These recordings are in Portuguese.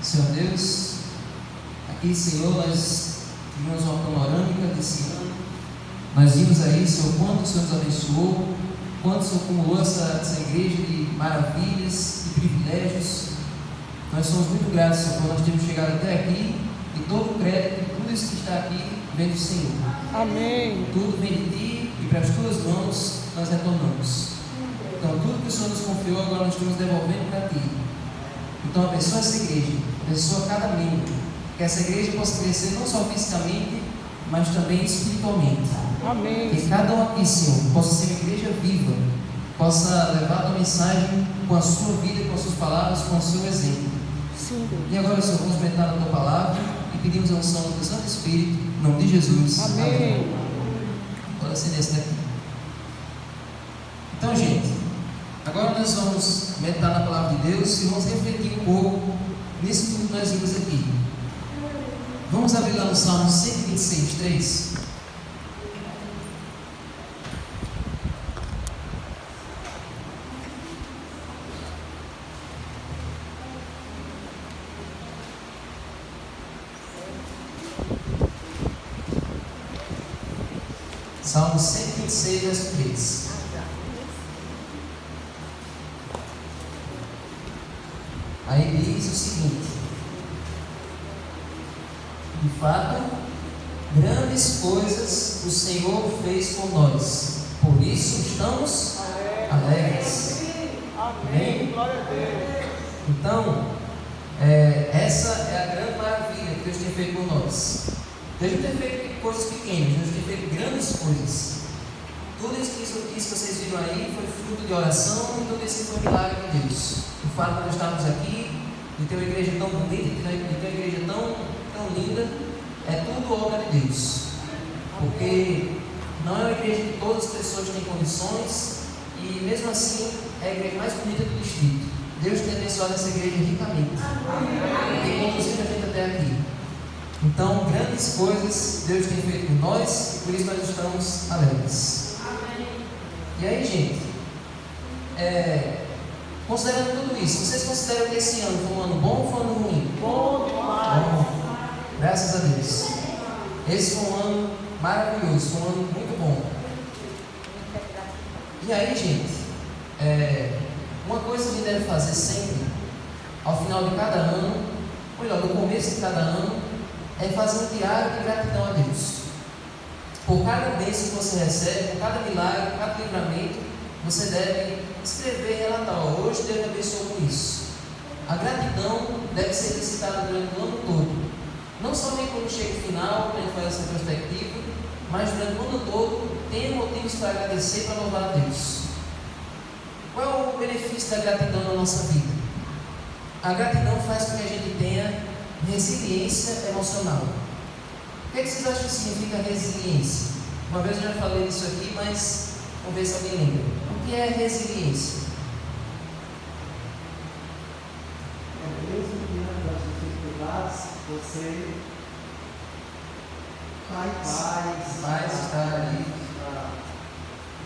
Senhor Deus, aqui, Senhor, nós tivemos uma panorâmica desse ano. Nós vimos aí, Senhor, quanto o Senhor nos abençoou, quanto o Senhor acumulou essa igreja de maravilhas e privilégios. Nós somos muito gratos, Senhor, por nós termos chegado até aqui, e todo o crédito, tudo isso que está aqui, vem do Senhor. Amém. Tudo vem de Ti, e para as Tuas mãos nós retornamos. Então, tudo que o Senhor nos confiou, agora nós estamos devolvendo para Ti. Então, abençoa essa igreja, abençoa cada membro, que essa igreja possa crescer não só fisicamente, mas também espiritualmente. Amém. Que cada um aqui, Senhor, possa ser uma igreja viva, possa levar a Tua mensagem com a sua vida, com as suas palavras, com o seu exemplo. Sim, Deus. E agora, Senhor, vamos meditar na Tua palavra e pedimos a unção do Santo Espírito, em nome de Jesus. Amém. Pode acender esse daqui. Então, gente, agora nós vamos meditar na palavra de Deus e vamos refletir um pouco nisso tudo que nós vimos aqui. Vamos abrir lá no Salmo 126, 3. Salmo 126, verso 3. Aí diz o seguinte: de fato, grandes coisas o Senhor fez por nós, por isso estamos alegres. Amém. Glória a Deus. Então, essa é a grande maravilha que Deus tem feito por nós. Deus não tem feito coisas pequenas, Deus tem feito grandes coisas. Tudo isso que vocês viram aí foi fruto de oração, e tudo isso foi milagre de Deus. O fato de nós estarmos aqui, de ter uma igreja tão bonita, de ter uma igreja tão linda, é tudo obra de Deus. Porque não é uma igreja que todas as pessoas têm condições, e mesmo assim é a igreja mais bonita do distrito. Deus tem abençoado essa igreja ricamente, e conduzido a gente até aqui. Então, grandes coisas Deus tem feito por nós, e por isso nós estamos alegres. E aí, gente, considerando tudo isso, vocês consideram que esse ano foi um ano bom ou foi um ano ruim? Bom demais. Bom, graças a Deus. Esse foi um ano maravilhoso, foi um ano muito bom. E aí, gente, uma coisa que a gente deve fazer sempre, ao final de cada ano, ou melhor, no começo de cada ano, é fazer um diário de gratidão a Deus. Por cada bênção que você recebe, por cada milagre, por cada livramento, você deve escrever e relatar: hoje Deus me abençoou com isso. A gratidão deve ser exercitada durante o ano todo, não somente quando chega o final, quando a gente faz essa perspectiva, mas durante o ano todo, tenha motivos para agradecer e para louvar a Deus. Qual é o benefício da gratidão na nossa vida? A gratidão faz com que a gente tenha resiliência emocional. O que vocês acham que significa resiliência? Uma vez eu já falei disso aqui, mas vamos ver se alguém lembra. O que é resiliência? Mesmo diante das dificuldades, você está em paz, Estar ali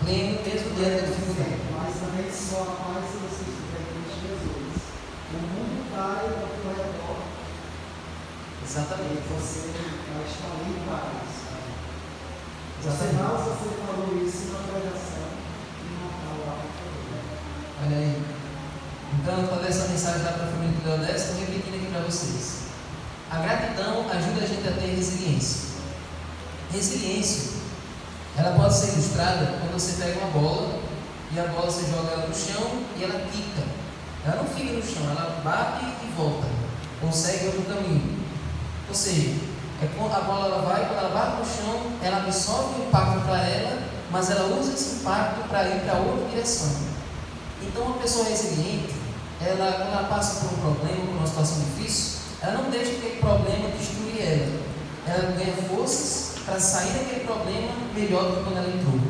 pleno, mesmo diante da dificuldade. mas também só a paz se você estiver em Cristo Jesus. O mundo cai ao teu redor e Exatamente. você vai estar ali em paz. Exatamente. Afinal, você falou isso na pregação de Natal lá no Flamengo. Olha aí. Então, eu falei essa mensagem lá para a família do Leodés, estou repetindo aqui para vocês. A gratidão ajuda a gente a ter resiliência. Resiliência, ela pode ser ilustrada quando você pega uma bola e a bola você joga ela no chão e ela quica. Ela não fica no chão, ela bate e volta, ou segue outro caminho. Ou seja, a bola ela vai, quando ela bate no chão, ela absorve o impacto para ela, mas ela usa esse impacto para ir para outra direção. Então, uma pessoa resiliente, quando ela passa por um problema, por uma situação difícil, ela não deixa aquele problema destruir ela. Ela ganha forças para sair daquele problema melhor do que quando ela entrou.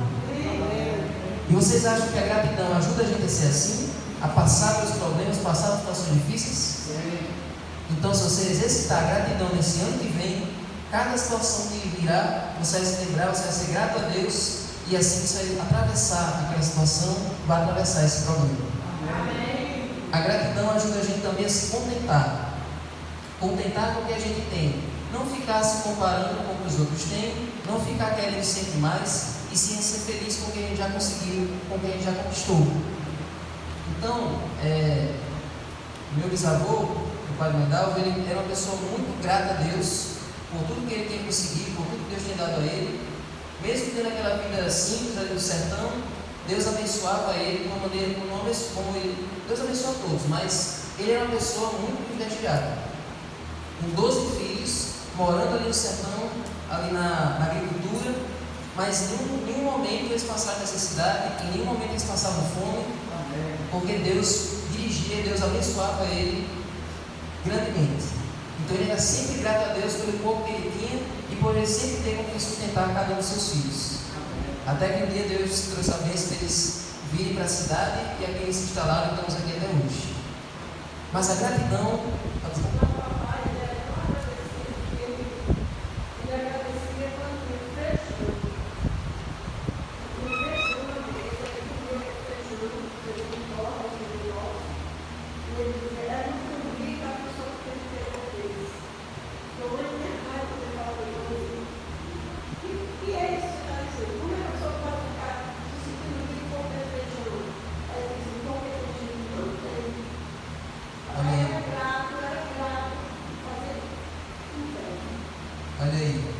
E vocês acham que a gratidão ajuda a gente a ser assim? A passar pelos problemas, passar por situações difíceis? Então, se você exercitar a gratidão nesse ano que vem, cada situação que virá, você vai se lembrar, você vai ser grato a Deus, e assim você vai atravessar aquela situação, vai atravessar esse problema. Amém. A gratidão ajuda a gente também a se contentar. contentar com o que a gente tem, não ficar se comparando com o que os outros têm, não ficar querendo sempre mais, e sim ser feliz com o que a gente já conseguiu, com o que a gente já conquistou. Então, meu bisavô, o pai do Mendalvo, ele era uma pessoa muito grata a Deus por tudo que ele tinha conseguido, por tudo que Deus tinha dado a ele. Mesmo tendo aquela vida simples ali do sertão, Deus abençoava ele de uma maneira como ele. Deus abençoa a todos, mas ele era uma pessoa muito privilegiada. Com 12 filhos, morando ali no sertão, ali na agricultura, mas em nenhum momento eles passaram necessidade, em nenhum momento eles passavam fome, porque Deus dirigia, Deus abençoava ele grandemente. Então ele era sempre grato a Deus pelo pouco que ele tinha e por ele sempre ter com que sustentar cada um dos seus filhos. Até que um dia Deus trouxe a bênção deles virem para a cidade e aqui eles se instalaram e estamos aqui até hoje. Mas a gratidão. Olha aí.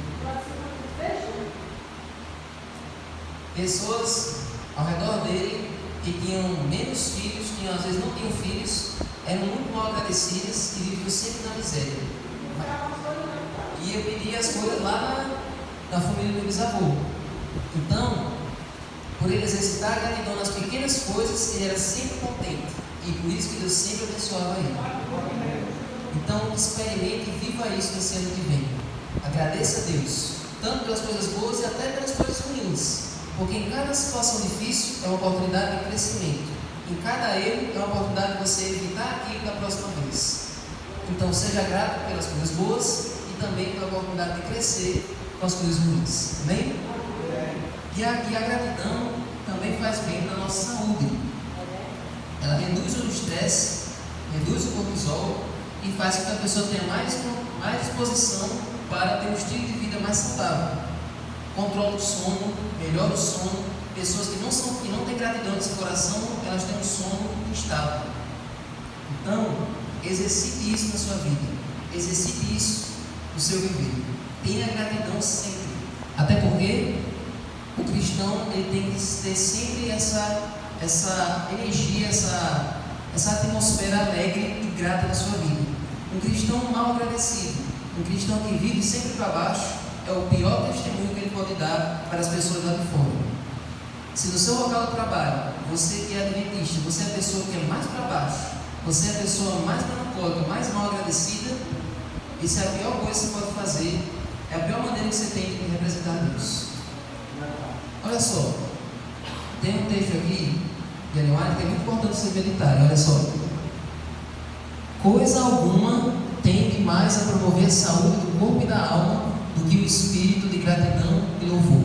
Pessoas ao redor dele que tinham menos filhos, que às vezes não tinham filhos, eram muito mal agradecidas e viviam sempre na miséria. E eu pedi as coisas lá na família do meu bisavô. Então, por ele exercitar a gratidão nas pequenas coisas, ele era sempre contente. E por isso que Deus sempre abençoava ele. Então, experimente e viva isso nesse ano que vem. Agradeça a Deus, tanto pelas coisas boas e até pelas coisas ruins, porque em cada situação difícil é uma oportunidade de crescimento, em cada erro é uma oportunidade de você evitar aquilo da próxima vez. Então seja grato pelas coisas boas e também pela oportunidade de crescer com as coisas ruins. Amém? E a gratidão também faz bem para a nossa saúde. Ela reduz o estresse, reduz o cortisol e faz com que a pessoa tenha mais disposição para ter um estilo de vida mais saudável. Controla o sono, melhora o sono. Pessoas que não têm gratidão nesse coração, elas têm um sono instável. Então, exercite isso na sua vida. Exercite isso no seu viver. Tenha gratidão sempre. Até porque o cristão ele tem que ter sempre essa energia, essa atmosfera alegre e grata na sua vida. Um cristão mal agradecido, um cristão que vive sempre para baixo, é o pior testemunho que ele pode dar para as pessoas lá de fora. Se no seu local de trabalho, você que é adventista, você é a pessoa que é mais para baixo, você é a pessoa mais melancólica, mais mal agradecida, isso é a pior coisa que você pode fazer, é a pior maneira que você tem de representar Deus. Olha só, tem um texto aqui de Ellen White que é muito importante você meditar. Olha só, coisa alguma tende mais a promover a saúde do corpo e da alma do que o espírito de gratidão e louvor.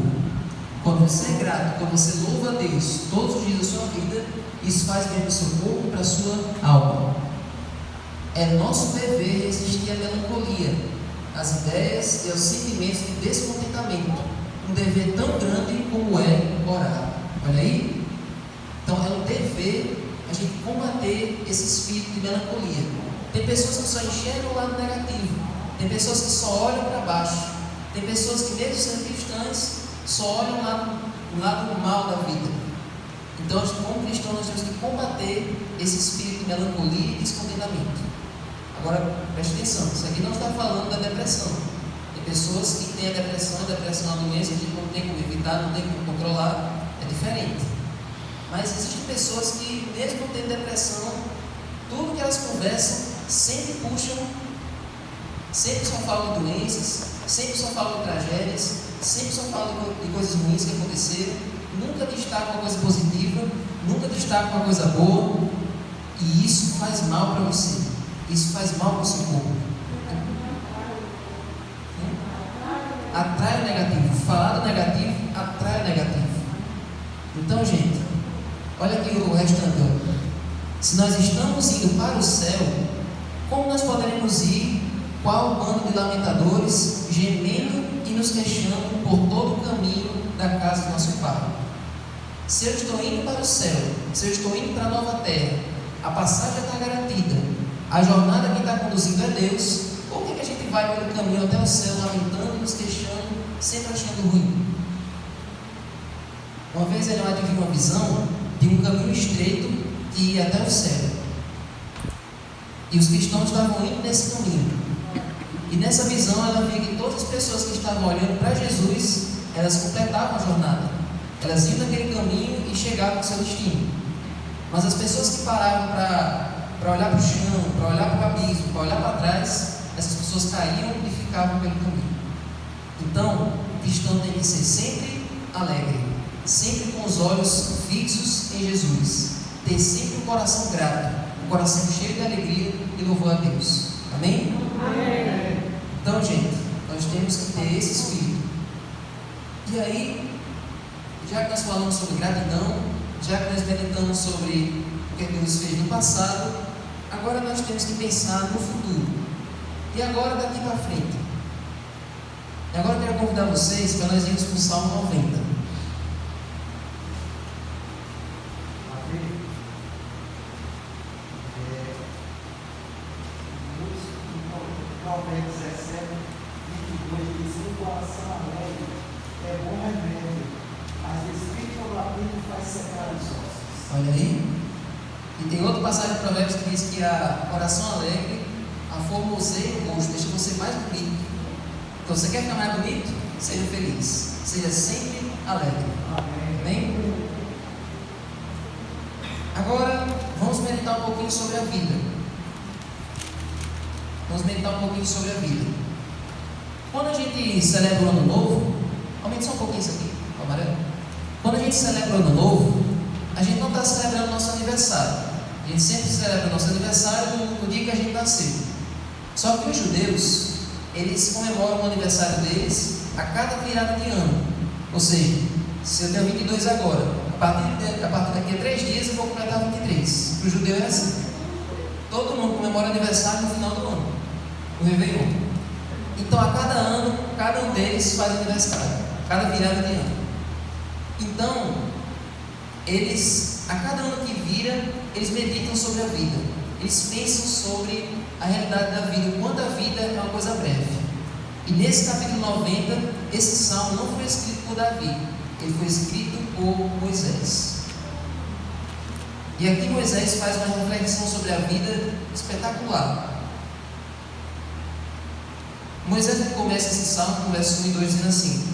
Quando você é grato, quando você louva a Deus todos os dias da sua vida, isso faz bem para o seu corpo e para a sua alma. É nosso dever resistir à melancolia, às ideias e aos sentimentos de descontentamento, um dever tão grande como é orar. Olha aí. Então é um dever a gente combater esse espírito de melancolia. Tem pessoas que só enxergam o lado negativo, tem pessoas que só olham para baixo, tem pessoas que mesmo sendo cristãs só olham o lado mal da vida. Então, como cristãos, nós temos que combater esse espírito de melancolia e descontentamento. Agora, preste atenção, isso aqui não está falando da depressão. Tem pessoas que têm a depressão é uma doença que a gente não tem como evitar, não tem como controlar, é diferente. Mas existem pessoas que, mesmo tendo depressão, tudo que elas conversam sempre puxam, sempre só falam de doenças, sempre só falam de tragédias, sempre só falam de coisas ruins que aconteceram, nunca destacam uma coisa positiva, nunca destacam uma coisa boa, e isso faz mal para você, isso faz mal para o seu corpo. Atrai o negativo, falar do negativo atrai o negativo. Então, gente, olha aqui o restante. Se nós estamos indo para o céu, como nós poderemos ir qual bando de lamentadores, gemendo e nos queixando por todo o caminho da casa do nosso Pai. Se eu estou indo para o céu, se eu estou indo para a nova terra, a passagem está garantida, a jornada que está conduzindo é Deus, por que a gente vai pelo caminho até o céu, lamentando, nos queixando, sempre achando ruim? Uma vez ele teve uma visão de um caminho estreito que ia até o céu, e os cristãos estavam indo nesse caminho, e nessa visão ela via que todas as pessoas que estavam olhando para Jesus, elas completavam a jornada, elas iam naquele caminho e chegavam ao seu destino. Mas as pessoas que paravam para olhar para o chão, para olhar para o abismo, para olhar para trás, essas pessoas caíam e ficavam pelo caminho. Então, o cristão tem que ser sempre alegre, sempre com os olhos fixos em Jesus, ter sempre um coração grato, um coração cheio de alegria e louvor a Deus. Amém? Amém. Então, gente, nós temos que ter esse espírito. E aí, já que nós falamos sobre gratidão, já que nós meditamos sobre o que Deus fez no passado, agora nós temos que pensar no futuro. E agora, daqui para frente. E agora eu quero convidar vocês para nós irmos para o Salmo 90. Provérbios 17, 22 diz: o coração alegre é bom remédio, mas o espírito abatido faz secar os ossos. Olha aí. E tem outra passagem de Provérbios que diz que a coração alegre, a formoseia o rosto, deixa você mais bonito. Então, você quer ficar mais bonito? Seja feliz. Seja sempre alegre. Amém? Agora, vamos meditar um pouquinho sobre a vida. Vamos meditar um pouquinho sobre a vida. Quando a gente celebra o Ano Novo, aumente só um pouquinho isso aqui, o amarelo. Quando a gente celebra o Ano Novo, a gente não está celebrando o nosso aniversário. A gente sempre celebra o nosso aniversário no dia que a gente nasceu. Só que os judeus, eles comemoram o aniversário deles a cada virada de ano. Ou seja, se eu tenho 22 agora, a partir daqui a 3 dias eu vou completar 23. Para o judeu é assim. Todo mundo comemora aniversário no final do ano, o Réveillon. Então, a cada ano, cada um deles faz aniversário, cada virada de ano. Então, eles, a cada ano que vira, eles meditam sobre a vida. Eles pensam sobre a realidade da vida, o quanto a vida é uma coisa breve. E nesse capítulo 90, esse salmo não foi escrito por Davi, ele foi escrito por Moisés. E aqui Moisés faz uma reflexão sobre a vida espetacular. Moisés começa esse salmo com o verso 1 e 2 dizendo assim: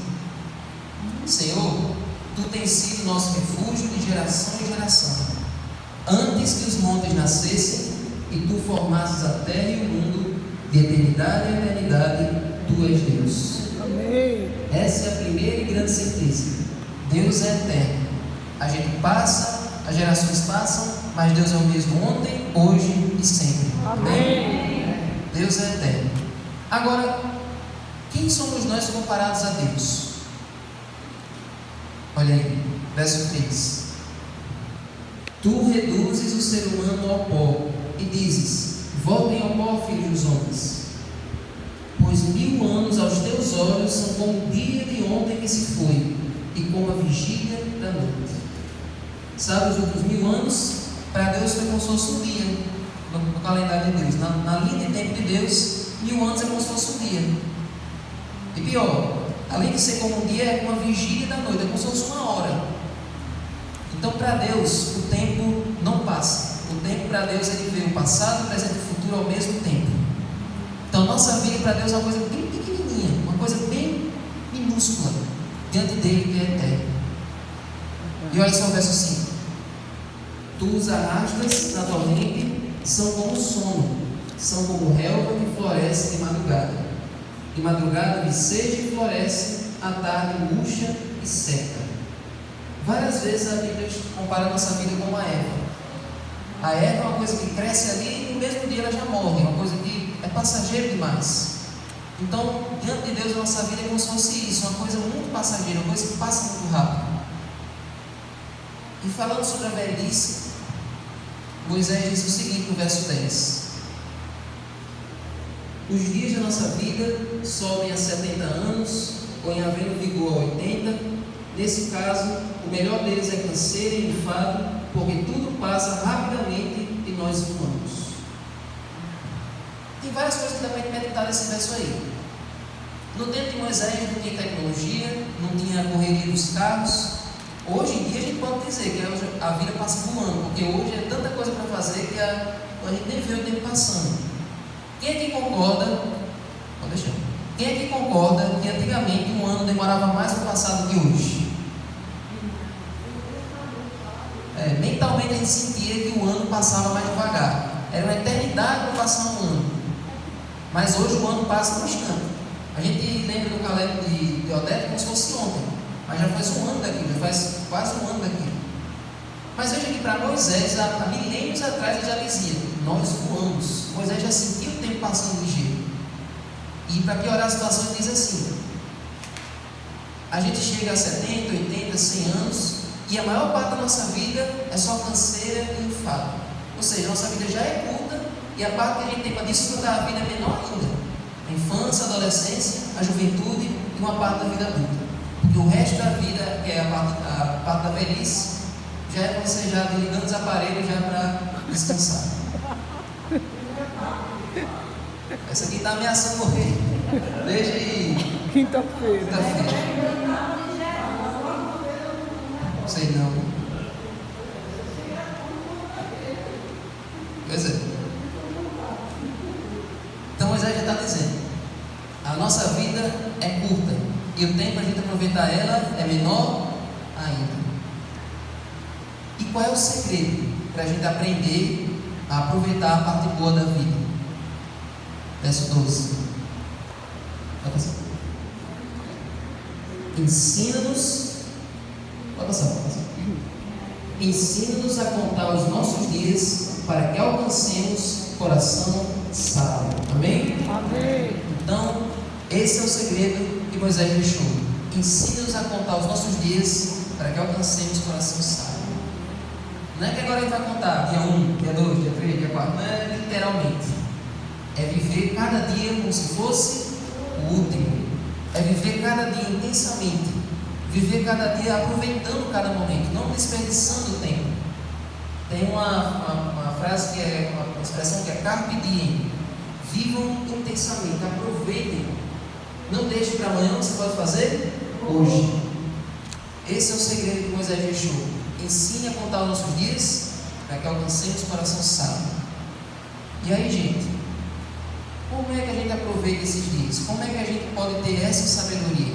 Senhor, Tu tens sido nosso refúgio de geração em geração. Antes que os montes nascessem e Tu formasses a terra e o mundo, de eternidade em eternidade, Tu és Deus. Amém. Essa é a primeira e grande certeza. Deus é eterno. A gente passa, as gerações passam, mas Deus é o mesmo ontem, hoje e sempre. Amém. Deus é eterno. Agora, quem somos nós comparados a Deus? Olha aí, verso 3. Tu reduzes o ser humano ao pó e dizes: voltem ao pó, filhos dos homens. Pois 1000 anos aos teus olhos são como o dia de ontem que se foi, e como a vigília da noite. Sabe, os outros 1000 anos, para Deus foi como se fosse um dia, no calendário de Deus. Na linha de tempo de Deus, 1000 anos é como se fosse um dia. E pior, além de ser como um dia, é como a vigília da noite, é como se fosse uma hora. Então, para Deus, o tempo não passa. O tempo para Deus, ele vê o passado, o presente e o futuro ao mesmo tempo. Então, nossa vida para Deus é uma coisa bem pequenininha, uma coisa bem minúscula, diante dele que é eterno. E olha só o verso 5. Tu os arrastas na torrente, são como sono, são como relva que floresce de madrugada. De madrugada viceja e floresce, à tarde murcha e seca. Várias vezes a Bíblia compara a nossa vida com uma erva. A erva é uma coisa que cresce ali e no mesmo dia ela já morre, uma coisa que é passageira demais. Então, diante de Deus, a nossa vida é como se fosse isso, uma coisa muito passageira, uma coisa que passa muito rápido. E falando sobre a velhice, Moisés diz o seguinte no verso 10: Os dias da nossa vida sobem a 70 anos, ou em havendo vigor a 80. Nesse caso, o melhor deles é canseiro e enfado, porque tudo passa rapidamente e nós voamos. Tem várias coisas que dá para meditar nesse verso aí. No tempo de Moisés não tinha tecnologia, não tinha a correria dos carros. Hoje em dia a gente pode dizer que a vida passa voando, porque hoje é tanta coisa para fazer que a gente nem vê o tempo passando. Quem é que concorda? Pode deixar. Quem é que concorda que antigamente um ano demorava mais para passar do que hoje? Mentalmente a gente sentia que o ano passava mais devagar. Era uma eternidade para passar um ano. Mas hoje o ano passa no instante. A gente lembra do calendário de Odete como se fosse ontem. Mas já faz um ano daqui, já faz quase um ano daqui. Mas veja que para Moisés, há milênios atrás, ele já dizia: nós voamos. Moisés já sentia o tempo passando ligeiro. E para piorar a situação, ele diz assim: a gente chega a 70, 80, 100 anos e a maior parte da nossa vida é só canseira e enfado. Ou seja, a nossa vida já é curta e a parte que a gente tem para desfrutar a vida é menor ainda. A infância, a adolescência, a juventude e uma parte da vida adulta. Porque o resto da vida, que é a parte da velhice, já é você já desligando os aparelhos já para descansar. Essa aqui está ameaçando morrer. Desde quinta-feira. Sei não. Pois é. Então Moisés já está dizendo: a nossa vida é curta e o tempo para a gente aproveitar ela é menor ainda. E qual é o segredo para a gente aprender a aproveitar a parte boa da vida? Verso 12. Vai passar. Ensina-nos. Vai passar. Ensina-nos a contar os nossos dias para que alcancemos coração sábio. Amém? Amém. Então, esse é o segredo que Moisés deixou. Ensina-nos a contar os nossos dias para que alcancemos coração sábio. Não é que agora ele vai contar dia 1, dia 2, dia 3, dia 4. Não é literalmente. É viver cada dia como se fosse o último. É viver cada dia intensamente. Viver cada dia aproveitando cada momento, não desperdiçando o tempo. Tem uma frase que é uma expressão que é carpe diem. Vivam intensamente, aproveitem. Não deixe para amanhã o que você pode fazer hoje. Esse é o segredo que Moisés deixou. Ensine a contar os nossos dias para que alcancemos o coração sábio. E aí, gente, como é que a gente aproveita esses dias? Como é que a gente pode ter essa sabedoria?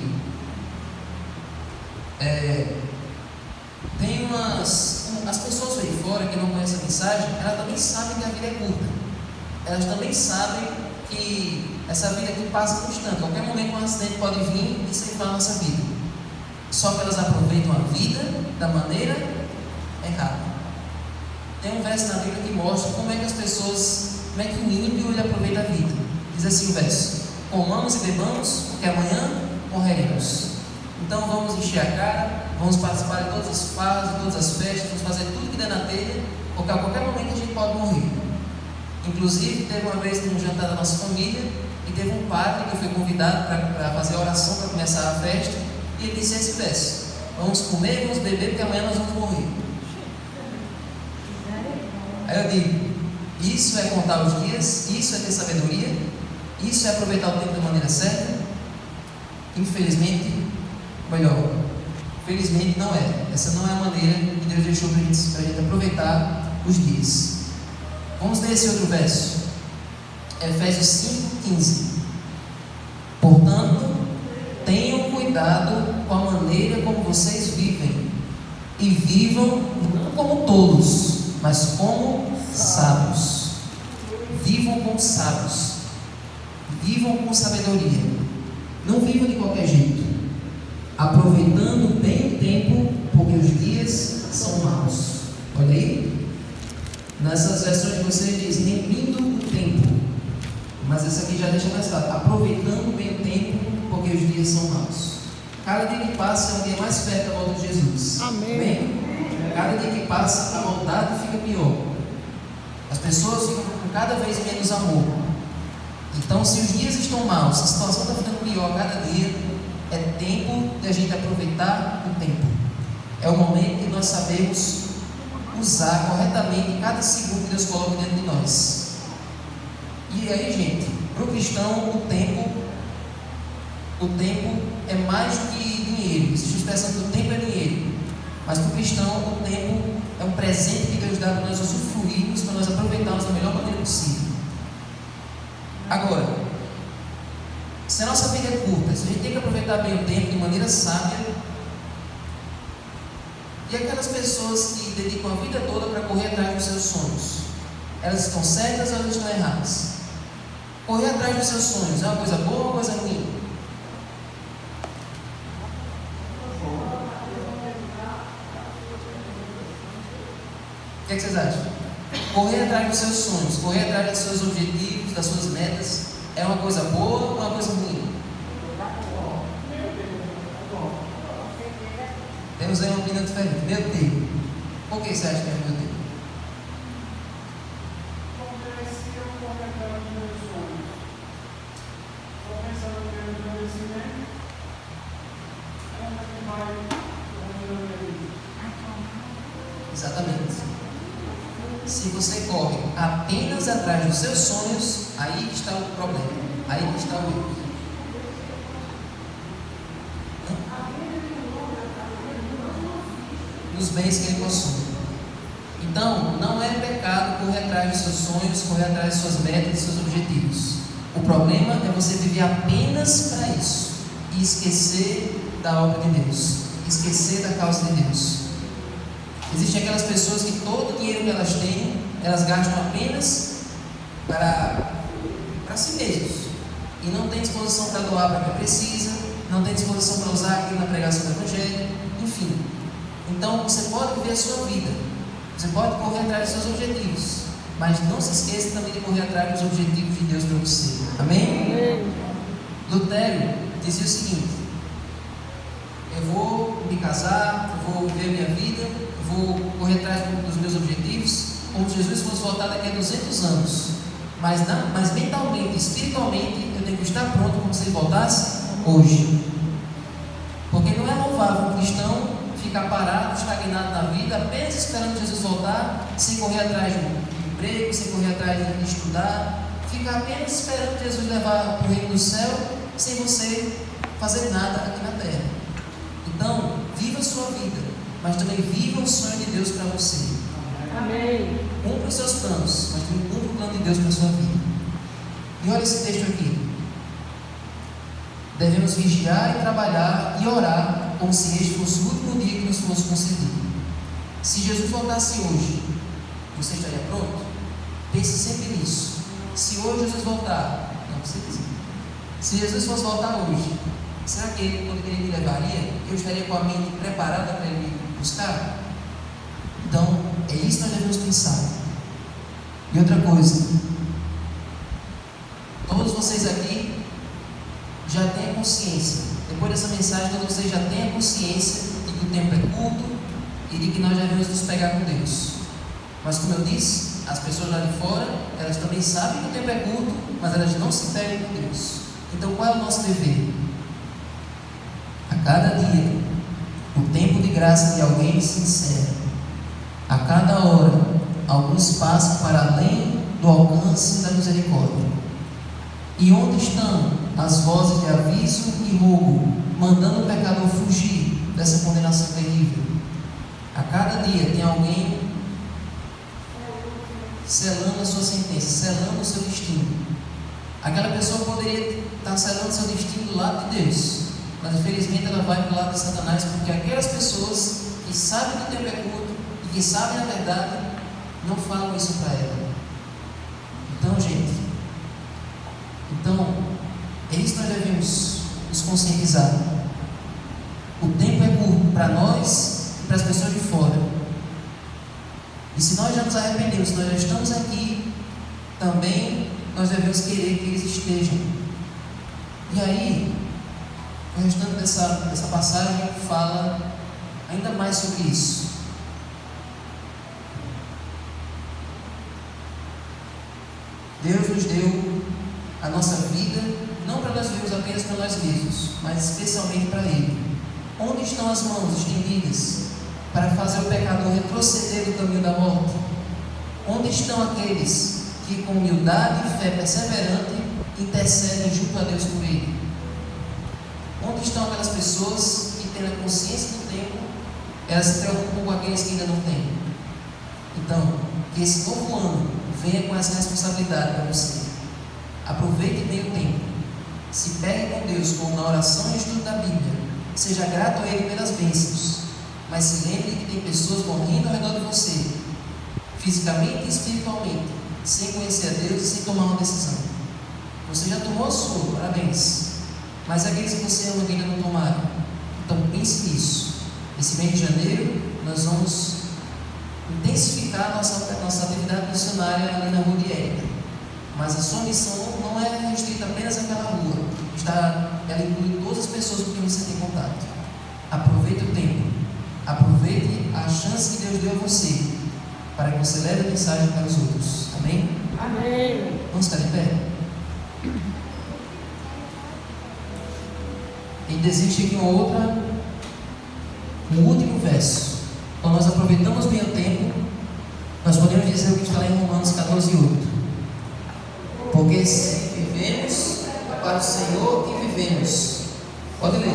Tem as pessoas aí fora que não conhecem a mensagem, elas também sabem que a vida é curta. Elas também sabem que essa vida aqui passa no instante. Qualquer momento um acidente pode vir e ceifar a nossa vida. Só que elas aproveitam a vida da maneira errada. Tem um verso na Bíblia que mostra como é que as pessoas, como é que o ímpio ele aproveita a vida. Diz assim o verso: comamos e bebamos, porque amanhã morreremos. Então vamos encher a cara, vamos participar de todas as farras, de todas as festas, vamos fazer tudo que der na telha, porque a qualquer momento a gente pode morrer. Inclusive, teve uma vez num jantar da nossa família, e teve um padre que foi convidado para fazer a oração para começar a festa, e ele disse esse verso: vamos comer, vamos beber, porque amanhã nós vamos morrer. Aí eu digo: isso é contar os dias, isso é ter sabedoria, isso é aproveitar o tempo da maneira certa? Infelizmente, melhor, felizmente não é. Essa não é a maneira que Deus deixou para a gente aproveitar os dias. Vamos ler esse outro verso, Efésios 5:15. Portanto, tenham cuidado com a maneira como vocês vivem, e vivam não como tolos, mas como sábios. Vivam como sábios, vivam com sabedoria. Não vivam de qualquer jeito, aproveitando bem o tempo, porque os dias são maus. Olha aí, nessas versões de vocês diz remendo o tempo, mas essa aqui já deixa mais claro: aproveitando bem o tempo, porque os dias são maus. Cada dia que passa é um dia mais perto da volta de Jesus. Amém. Amém? Cada dia que passa, a maldade fica pior. As pessoas ficam com cada vez menos amor. Então, se os dias estão maus, se a situação está ficando pior a cada dia, é tempo de a gente aproveitar o tempo. É o momento que nós sabemos usar corretamente cada segundo que Deus coloca dentro de nós. E aí, gente, para o cristão, o tempo é mais do que dinheiro. Existe a expressão que o tempo é dinheiro. Mas para o cristão, o tempo é um presente que Deus dá para nós usufruirmos, para nós aproveitarmos da melhor maneira possível. Agora, se a nossa vida é curta, se a gente tem que aproveitar bem o tempo de maneira sábia, e aquelas pessoas que dedicam a vida toda para correr atrás dos seus sonhos, elas estão certas ou elas estão erradas? Correr atrás dos seus sonhos é uma coisa boa ou uma coisa ruim? O que é que vocês acham? Correr atrás dos seus sonhos, correr atrás dos seus objetivos, das suas metas, é uma coisa boa ou uma coisa ruim? Temos aí uma opinião diferente. Meu Deus. Por que você acha que é meu Deus? Porque se eu correr atrás dos meus sonhos, estou pensando no meu envelhecimento, como é que vai resolver? Exatamente. Se você corre apenas atrás dos seus sonhos, aí que está o problema, aí que está o erro. Nos bens que ele possui. Então, não é pecado correr atrás dos seus sonhos, correr atrás de suas metas, de seus objetivos. O problema é você viver apenas para isso e esquecer da obra de Deus, esquecer da causa de Deus. Existem aquelas pessoas que todo o dinheiro que elas têm, elas gastam apenas para si mesmos. E não tem disposição para doar para quem precisa, não tem disposição para usar aquilo na pregação do Evangelho, enfim. Então você pode viver a sua vida, você pode correr atrás dos seus objetivos, mas não se esqueça também de correr atrás dos objetivos de Deus para você. Amém? Lutero dizia o seguinte: eu vou me casar, eu vou viver minha vida, vou correr atrás dos meus objetivos, como se Jesus fosse voltar daqui a 200 anos. Mas mentalmente, espiritualmente, eu tenho que estar pronto como se ele voltasse hoje. Porque não é louvável um cristão ficar parado, estagnado na vida, apenas esperando Jesus voltar, sem correr atrás de um emprego, sem correr atrás de estudar, ficar apenas esperando Jesus levar para o reino do céu, sem você fazer nada aqui na terra. Então, viva a sua vida, mas também viva o sonho de Deus para você. Amém. Cumpra os seus planos, mas também cumpra o plano de Deus para a sua vida. E olha esse texto aqui. Devemos vigiar e trabalhar e orar como se este fosse o último dia que nos fosse concedido. Se Jesus voltasse hoje, você estaria pronto? Pense sempre nisso. Se hoje Jesus voltar, não precisa. Se Jesus fosse voltar hoje, será que ele, quando ele me levaria, eu estaria com a mente preparada para ele me buscar? Então, é isso que nós devemos pensar. E outra coisa, todos vocês aqui já têm a consciência, depois dessa mensagem, todos vocês já têm a consciência de que o tempo é curto e de que nós devemos nos pegar com Deus. Mas como eu disse, as pessoas lá de fora, elas também sabem que o tempo é curto, mas elas não se pegam com Deus. Então qual é o nosso dever? A cada dia, o tempo de graça de alguém se encerra. A cada hora, alguns passam para além do alcance da misericórdia. E onde estão as vozes de aviso e rogo, mandando o pecador fugir dessa condenação terrível? A cada dia tem alguém selando a sua sentença, selando o seu destino. Aquela pessoa poderia estar selando o seu destino do lado de Deus, mas infelizmente ela vai para o lado de Satanás, porque aquelas pessoas que sabem que o tempo é curto e que sabem a verdade, não falam isso para ela. Então, gente, é isso que nós devemos nos conscientizar. O tempo é curto para nós e para as pessoas de fora. E se nós já nos arrependemos, se nós já estamos aqui, também nós devemos querer que eles estejam. E aí, o restante dessa passagem fala ainda mais sobre isso. Deus nos deu a nossa vida, não para nós vivermos apenas para nós mesmos, mas especialmente para Ele. Onde estão as mãos estendidas para fazer o pecador retroceder do caminho da morte? Onde estão aqueles que com humildade e fé perseverante intercedem junto a Deus por ele? Onde estão aquelas pessoas que têm a consciência do tempo, elas se preocupam com aqueles que ainda não têm? Então, que esse novo ano venha com essa responsabilidade para você. Aproveite bem o tempo. Se pegue com Deus, como na oração e estudo da Bíblia. Seja grato a Ele pelas bênçãos, mas se lembre que tem pessoas morrendo ao redor de você, fisicamente e espiritualmente, sem conhecer a Deus e sem tomar uma decisão. Você já tomou a sua, parabéns. Mas aqueles que você ama que ainda não tomaram, então pense nisso. Esse mês de janeiro, nós vamos intensificar a nossa atividade missionária ali na Rua de Érica. Mas a sua missão não é restrita apenas àquela rua. Ela inclui todas as pessoas com quem você tem contato. Aproveite o tempo. Aproveite a chance que Deus deu a você, para que você leve a mensagem para os outros. Amém? Amém. Vamos ficar de pé? E existe aqui um último verso. Quando nós aproveitamos bem o tempo, nós podemos dizer o que está lá em Romanos 14:8. Porque se vivemos, é para o Senhor que vivemos. Pode ler.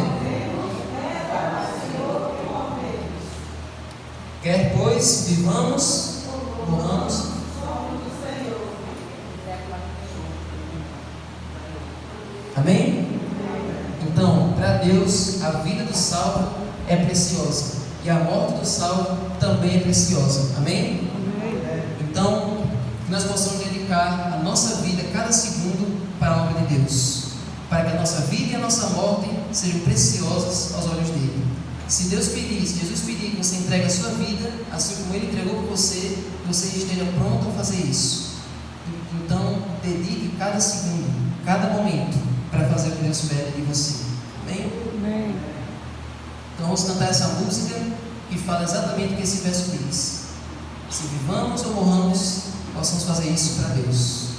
Quer pois vivamos, morramos. Amém? Então, para Deus, a vida do salvo é preciosa. E a morte do salvo também é preciosa. Amém? Então, que nós possamos dedicar a nossa vida, cada segundo, para a obra de Deus. Para que a nossa vida e a nossa morte sejam preciosas aos olhos dele. Se Deus pedir, se Jesus pedir que você entregue a sua vida, assim como Ele entregou por você, que você esteja pronto a fazer isso. Então, dedique cada segundo, cada momento, para fazer o que Deus pede de você. Amém? Amém. Então vamos cantar essa música que fala exatamente o que esse verso diz. Se vivamos ou morramos, possamos fazer isso para Deus.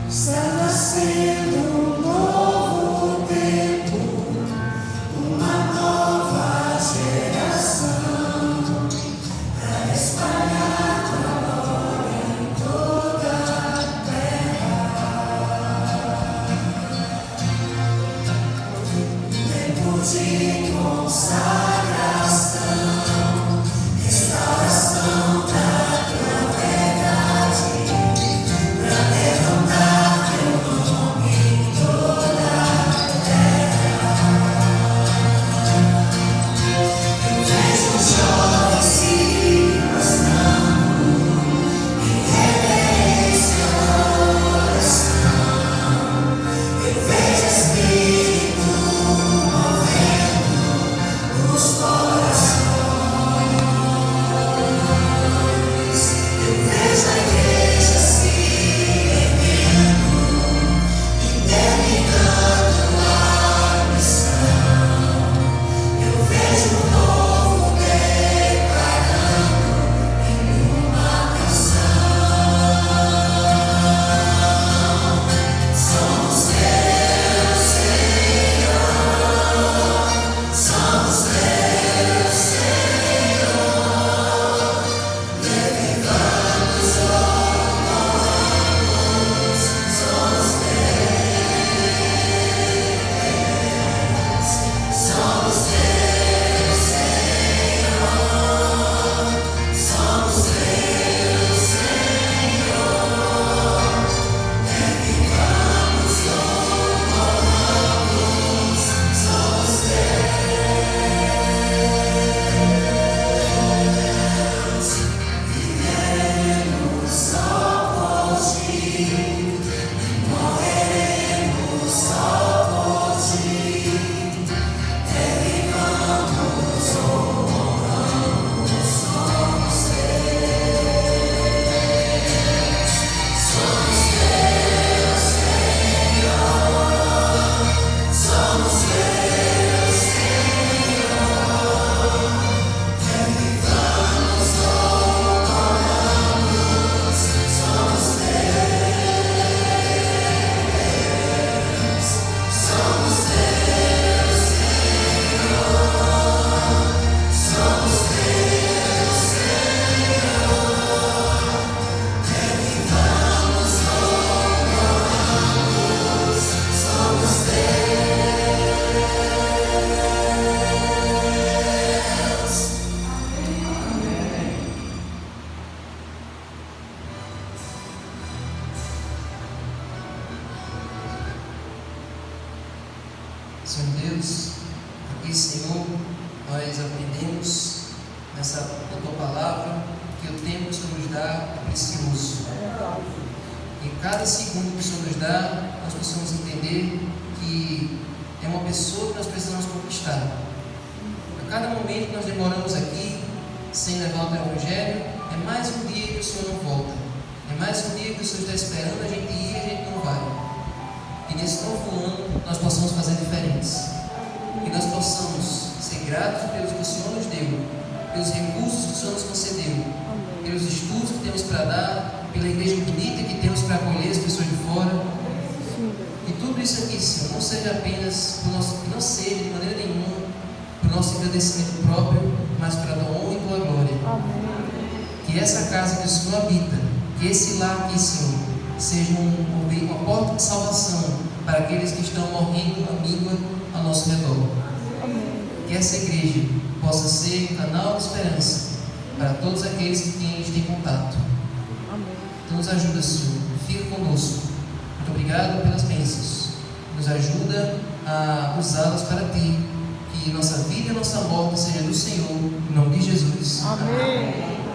Está nascendo um novo tempo, uma nova geração. cada segundo que o Senhor nos dá, nós possamos entender que é uma pessoa que nós precisamos conquistar. A cada momento que nós demoramos aqui, sem levar o teu Evangelho, é mais um dia que o Senhor não volta. É mais um dia que o Senhor está esperando a gente ir e a gente não vai. Que nesse novo ano nós possamos fazer diferentes. Que nós possamos ser gratos pelos que o Senhor nos deu, pelos recursos que o Senhor nos concedeu, pelos estudos que temos para dar, pela igreja bonita que temos para acolher as pessoas de fora. E tudo isso aqui, Senhor, não seja apenas por nosso, que não seja de maneira nenhuma para o nosso agradecimento próprio, mas para a tua honra e tua glória. Que essa casa que o Senhor habita, que esse lar aqui, Senhor, seja uma porta de salvação para aqueles que estão morrendo à míngua ao nosso redor. Que essa igreja possa ser um canal de esperança para todos aqueles que têm contato. Então nos ajuda, Senhor, fica conosco. Muito obrigado pelas bênçãos. Nos ajuda a usá-las para Ti. Que nossa vida e nossa morte seja do Senhor, em nome de Jesus. Amém.